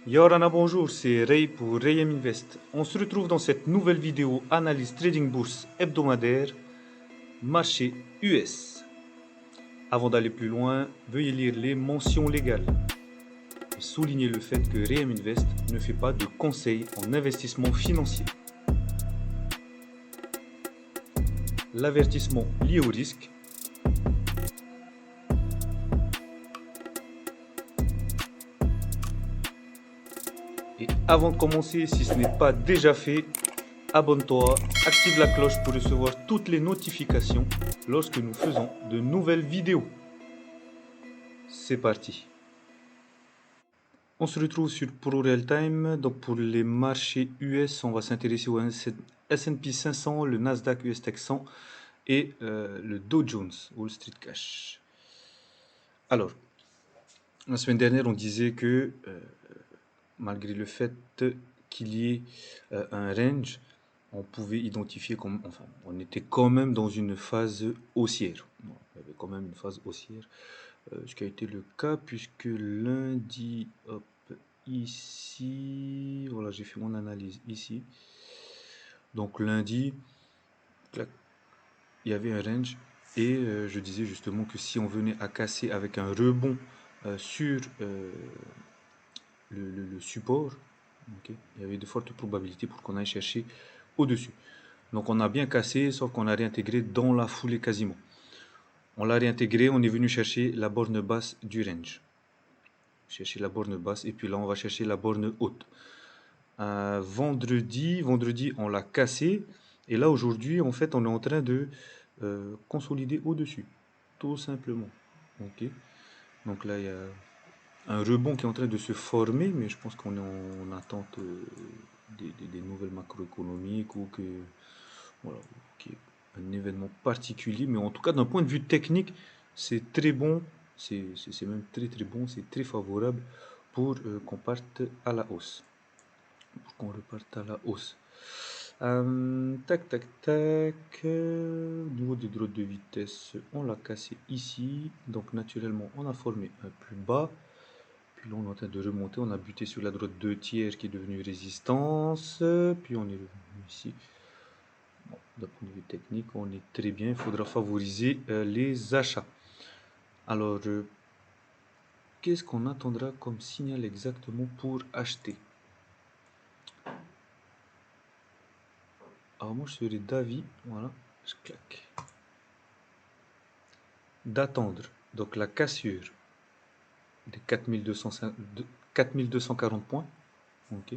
Yorana, bonjour, c'est Ray pour Rayem Invest. On se retrouve dans cette nouvelle vidéo analyse trading bourse hebdomadaire, marché US. Avant d'aller plus loin, veuillez lire les mentions légales et souligner le fait que Rayem Invest ne fait pas de conseils en investissement financier. L'avertissement lié au risque. Et avant de commencer, si ce n'est pas déjà fait, abonne-toi, active la cloche pour recevoir toutes les notifications lorsque nous faisons de nouvelles vidéos. C'est parti. On se retrouve sur Pro Real Time. Donc pour les marchés US, on va s'intéresser au S&P 500, le Nasdaq US Tech 100 et le Dow Jones, Wall Street Cash. Alors, la semaine dernière, on disait que malgré le fait qu'il y ait un range, on pouvait identifier comme, enfin, on était quand même dans une phase haussière. Il y avait quand même une phase haussière, ce qui a été le cas puisque lundi, hop, ici, voilà, j'ai fait mon analyse ici. Donc lundi, clac, il y avait un range et je disais justement que si on venait à casser avec un rebond sur le support, okay, il y avait de fortes probabilités pour qu'on aille chercher au-dessus. Donc on a bien cassé, sauf qu'on a réintégré dans la foulée quasiment. On l'a réintégré, on est venu chercher la borne basse du range. Chercher la borne basse et puis là on va chercher la borne haute. Vendredi, on l'a cassé et là aujourd'hui en fait on est en train de consolider au-dessus, tout simplement. Ok. Donc là il y a un rebond qui est en train de se former, mais je pense qu'on est en attente des nouvelles macroéconomiques ou que voilà, qui est un événement particulier. Mais en tout cas, d'un point de vue technique, c'est très bon, c'est même très très bon, c'est très favorable pour qu'on parte à la hausse, pour qu'on reparte à la hausse. Tac, tac, tac. Au niveau des droits de vitesse, on l'a cassé ici. Donc naturellement, on a formé un plus bas. Puis là, on est en train de remonter. On a buté sur la droite 2 tiers qui est devenue résistance. Puis on est revenu ici. Bon, d'un point de vue technique, on est très bien. Il faudra favoriser les achats. Alors, qu'est-ce qu'on attendra comme signal exactement pour acheter? Alors moi, je serais d'avis, voilà, je claque, d'attendre donc la cassure des 4240 points. Ok.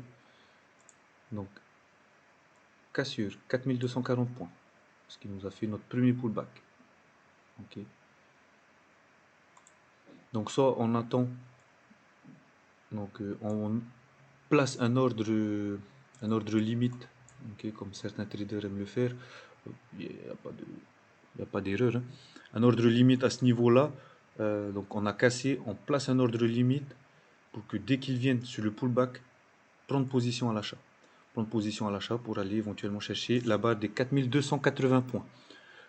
Donc, cassure 4240 points. Ce qui nous a fait notre premier pullback. Ok. Donc, soit on attend, donc on place un ordre limite, okay, comme certains traders aiment le faire. Il n'y a pas d'erreur. Hein. Un ordre limite à ce niveau-là. Donc on a cassé, on place un ordre limite pour que dès qu'ils viennent sur le pullback, prendre position à l'achat. Prendre position à l'achat pour aller éventuellement chercher la barre des 4280 points.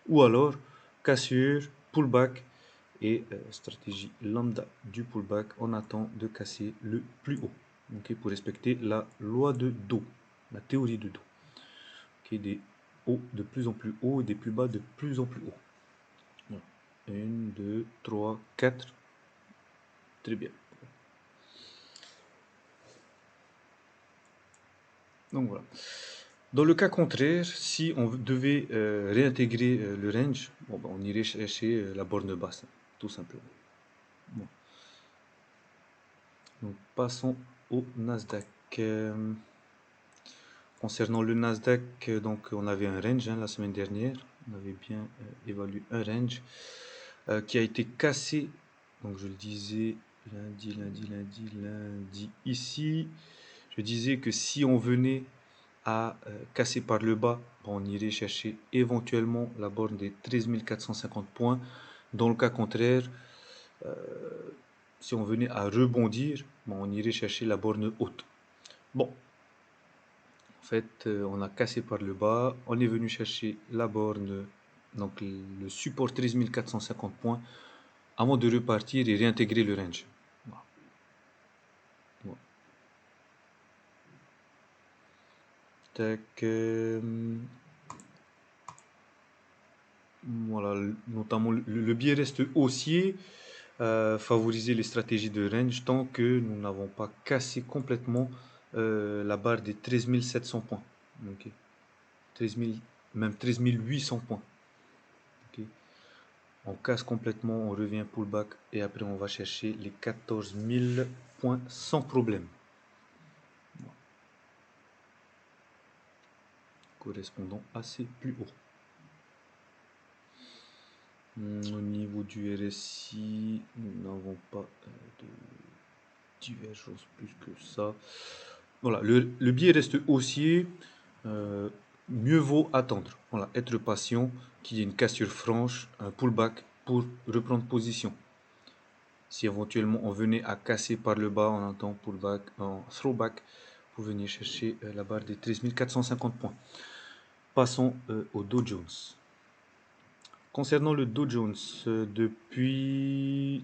Ou alors, cassure, pullback et stratégie lambda du pullback, on attend de casser le plus haut. Okay, pour respecter la loi de Dow, la théorie de Dow. Okay, des hauts de plus en plus hauts et des plus bas de plus en plus hauts. Voilà. 1, 2, 3, 4. Très bien. Donc voilà. Dans le cas contraire, si on devait réintégrer le range, bon, ben, on irait chercher la borne basse, tout simplement. Bon. Donc passons au Nasdaq. Concernant le Nasdaq, donc on avait un range hein, la semaine dernière, on avait bien évalué un range qui a été cassé. Donc je le disais lundi ici. Je disais que si on venait à casser par le bas, bon, on irait chercher éventuellement la borne des 13 450 points. Dans le cas contraire, si on venait à rebondir, bon, on irait chercher la borne haute. Bon, en fait, on a cassé par le bas, on est venu chercher la borne, donc le support 13 450 points, avant de repartir et réintégrer le range. Voilà. Voilà. Tac, voilà, notamment le biais reste haussier, favoriser les stratégies de range tant que nous n'avons pas cassé complètement la barre des 13 700 points. Ok. 13 000, même 13 800 points. Ok. On casse complètement, on revient pullback et après on va chercher les 14 000 points sans problème. Correspondant assez plus haut. Au niveau du RSI, nous n'avons pas de divergence plus que ça. Voilà, le biais reste haussier. Mieux vaut attendre. Voilà, être patient, qu'il y ait une cassure franche, un pullback pour reprendre position. Si éventuellement on venait à casser par le bas, on entend pullback, en throwback, pour venir chercher la barre des 13 450 points. Passons au Dow Jones. Concernant le Dow Jones, depuis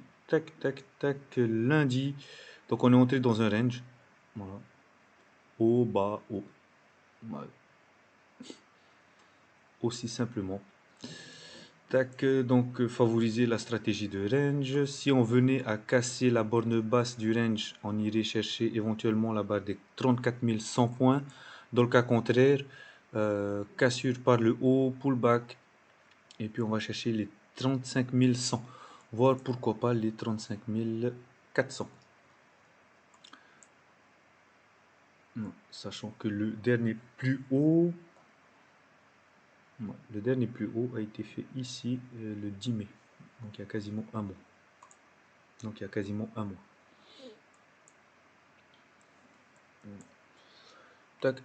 lundi, donc on est entré dans un range. Voilà. Haut, bas, haut. Voilà. Aussi simplement. Donc favoriser la stratégie de range. Si on venait à casser la borne basse du range, on irait chercher éventuellement la barre des 34 100 points. Dans le cas contraire, cassure par le haut, pullback, et puis on va chercher les 35 100, voire pourquoi pas les 35 400. Sachant que le dernier plus haut a été fait ici le 10 mai. Donc il y a quasiment un mois. Tac.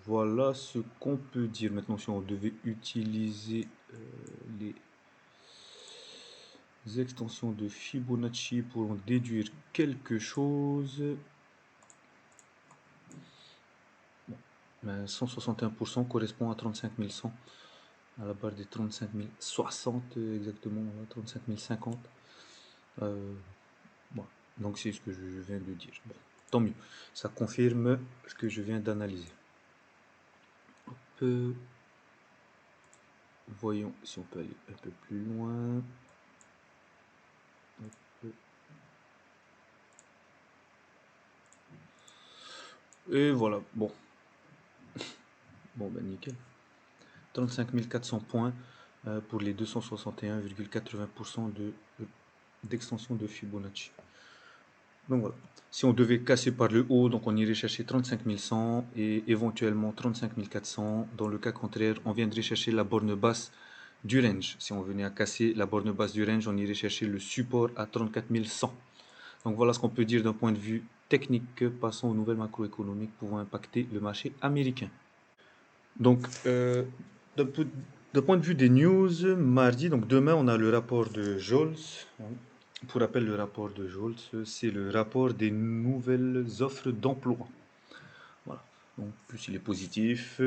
Voilà ce qu'on peut dire. Maintenant, si on devait utiliser les extensions de Fibonacci pour en déduire quelque chose. 161% correspond à 35 100, à la barre des 35 060 exactement, 35 050. Bon. Donc c'est ce que je viens de dire. Bon, tant mieux, ça confirme ce que je viens d'analyser. Voyons si on peut aller un peu plus loin. Et voilà, bon. Bon, ben nickel. 35 400 points pour les 261,80% d'extension de Fibonacci. Donc voilà. Si on devait casser par le haut, donc on irait chercher 35 100 et éventuellement 35 400. Dans le cas contraire, on viendrait chercher la borne basse du range. Si on venait à casser la borne basse du range, on irait chercher le support à 34 100. Donc voilà ce qu'on peut dire d'un point de vue technique. Passons aux nouvelles macroéconomiques pouvant impacter le marché américain. Donc, d'un point de vue des news, mardi, donc demain, on a le rapport de Jolts. Pour rappel, le rapport de Jolts, c'est le rapport des nouvelles offres d'emploi. Voilà. Donc, plus il est positif,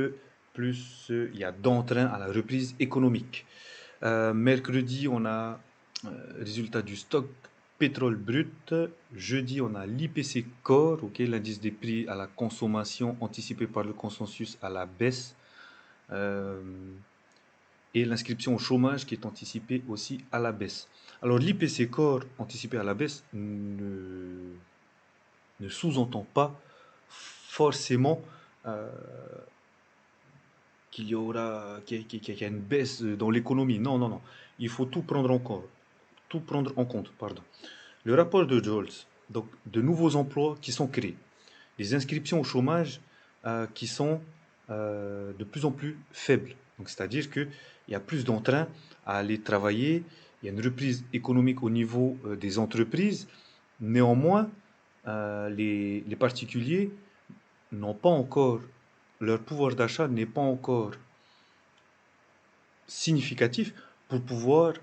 plus il y a d'entrain à la reprise économique. Mercredi, on a résultat du stock pétrole brut. Jeudi, on a l'IPC Core, l'indice des prix à la consommation anticipé par le consensus à la baisse. Et l'inscription au chômage qui est anticipée aussi à la baisse. Alors l'IPC Core anticipé à la baisse ne sous-entend pas forcément qu'il y a une baisse dans l'économie. Non. Il faut tout prendre en compte. Le rapport de Jolts, donc de nouveaux emplois qui sont créés, les inscriptions au chômage qui sont de plus en plus faibles. Donc, c'est-à-dire qu'il y a plus d'entrain à aller travailler, il y a une reprise économique au niveau des entreprises. Néanmoins, les particuliers n'ont pas encore, leur pouvoir d'achat n'est pas encore significatif pour pouvoir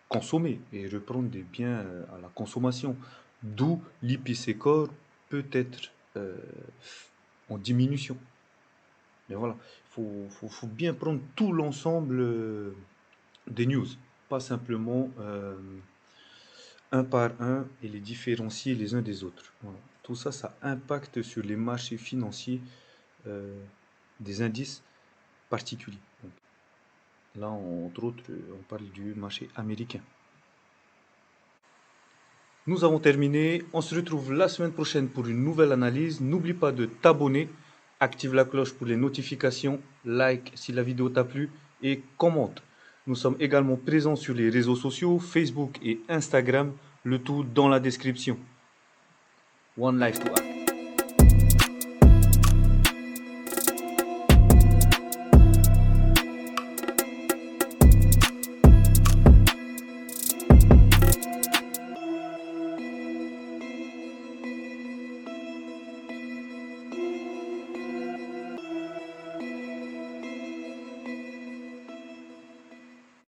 consommer et reprendre des biens à la consommation. D'où l'IPC Core peut être en diminution. Mais voilà, il faut bien prendre tout l'ensemble des news, pas simplement un par un et les différencier les uns des autres. Voilà. tout ça, ça impacte sur les marchés financiers des indices particuliers. Donc, là, entre autres, on parle du marché américain. Nous avons terminé. On se retrouve la semaine prochaine pour une nouvelle analyse. N'oublie pas de t'abonner, active la cloche pour les notifications, like si la vidéo t'a plu et commente. Nous sommes également présents sur les réseaux sociaux, Facebook et Instagram, le tout dans la description. One life to act.